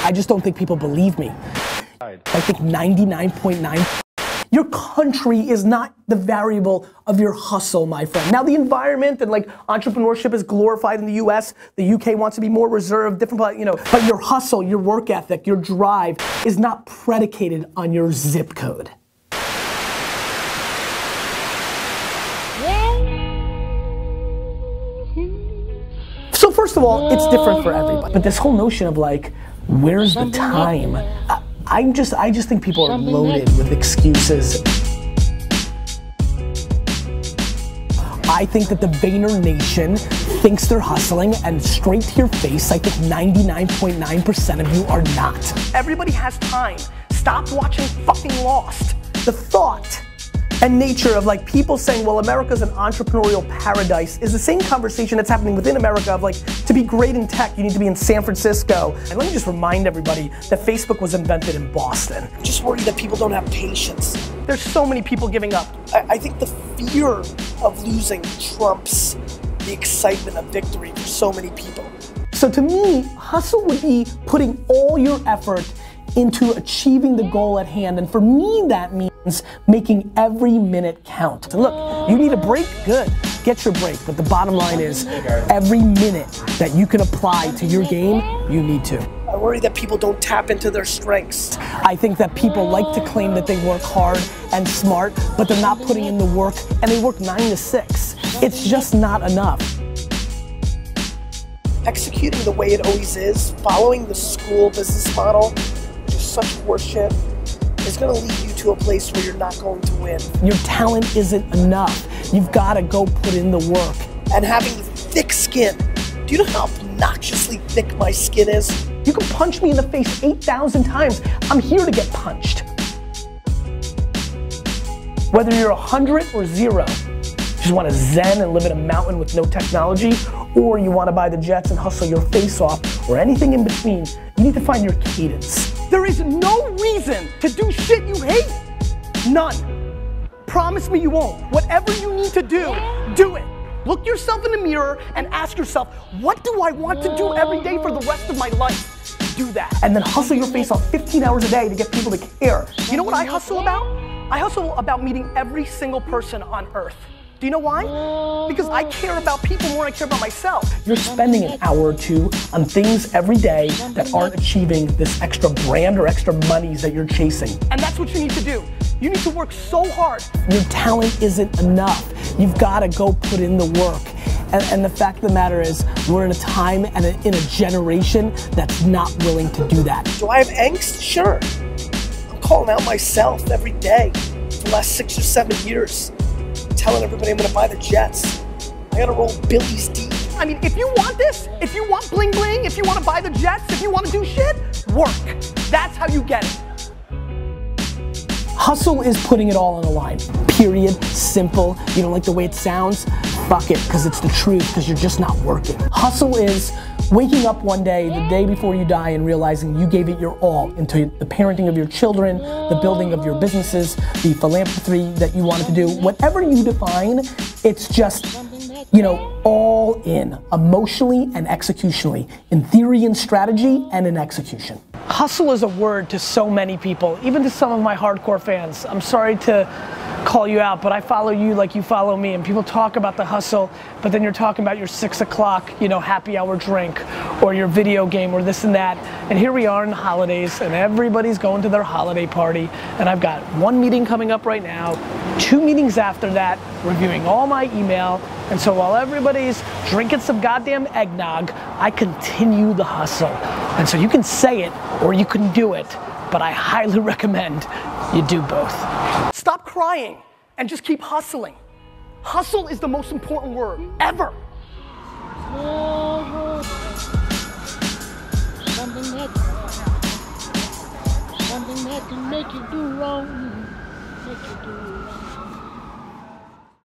I just don't think people believe me. I think 99.9%. Your country is not the variable of your hustle, my friend. Now the environment and like entrepreneurship is glorified in the US. The UK wants to be more reserved, different, you know, but your hustle, your work ethic, your drive is not predicated on your zip code. So first of all, it's different for everybody. But this whole notion of like, where's the time? I just think people are loaded with excuses. I think that the Vayner Nation thinks they're hustling, and straight to your face, I think 99.9% of you are not. Everybody has time. Stop watching fucking Lost. The thought and nature of like people saying, well, America's an entrepreneurial paradise is the same conversation that's happening within America of like, to be great in tech, you need to be in San Francisco. And let me just remind everybody that Facebook was invented in Boston. I'm just worried that people don't have patience. There's so many people giving up. I think the fear of losing trumps the excitement of victory for so many people. So to me, hustle would be putting all your effort into achieving the goal at hand. And for me, that means making every minute count. Look, you need a break? Good, get your break. But the bottom line is, every minute that you can apply to your game, you need to. I worry that people don't tap into their strengths. I think that people like to claim that they work hard and smart, but they're not putting in the work, and they work 9 to 6. It's just not enough. Executing the way it always is, following the school business model, such horseshit, is gonna lead you to a place where you're not going to win. Your talent isn't enough. You've gotta go put in the work. And having thick skin. Do you know how obnoxiously thick my skin is? You can punch me in the face 8,000 times. I'm here to get punched. Whether you're 100 or 0, you just wanna zen and live in a mountain with no technology, or you wanna buy the jets and hustle your face off, or anything in between, you need to find your cadence. There is no reason to do shit you hate. None. Promise me you won't. Whatever you need to do it. Look yourself in the mirror and ask yourself, what do I want to do every day for the rest of my life? Do that. And then hustle your face off 15 hours a day to get people to care. You know what I hustle about? I hustle about meeting every single person on earth. Do you know why? Because I care about people more than I care about myself. You're spending an hour or two on things every day that aren't achieving this extra brand or extra monies that you're chasing. And that's what you need to do. You need to work so hard. Your talent isn't enough. You've got to go put in the work. And the fact of the matter is, we're in a time and in a generation that's not willing to do that. Do I have angst? Sure. I'm calling out myself every day for the last 6 or 7 years. Telling everybody I'm gonna buy the jets. I gotta roll Billy's deep. I mean, if you want this, if you want bling bling, if you wanna buy the jets, if you wanna do shit, work. That's how you get it. Hustle is putting it all on the line. Period. Simple. You don't like the way it sounds? Fuck it, because it's the truth, because you're just not working. Hustle is waking up one day, the day before you die, and realizing you gave it your all into the parenting of your children, the building of your businesses, the philanthropy that you wanted to do. Whatever you define, it's just, you know, all in, emotionally and executionally, in theory and strategy and in execution. Hustle is a word to so many people, even to some of my hardcore fans. I'm sorry to call you out, but I follow you like you follow me, and people talk about the hustle, but then you're talking about your 6 o'clock, you know, happy hour drink, or your video game, or this and that, and here we are in the holidays, and everybody's going to their holiday party, and I've got 1 meeting coming up right now, 2 meetings after that, reviewing all my email, and so while everybody's drinking some goddamn eggnog, I continue the hustle. And so you can say it, or you can do it, but I highly recommend you do both. Stop crying and just keep hustling. Hustle is the most important word ever.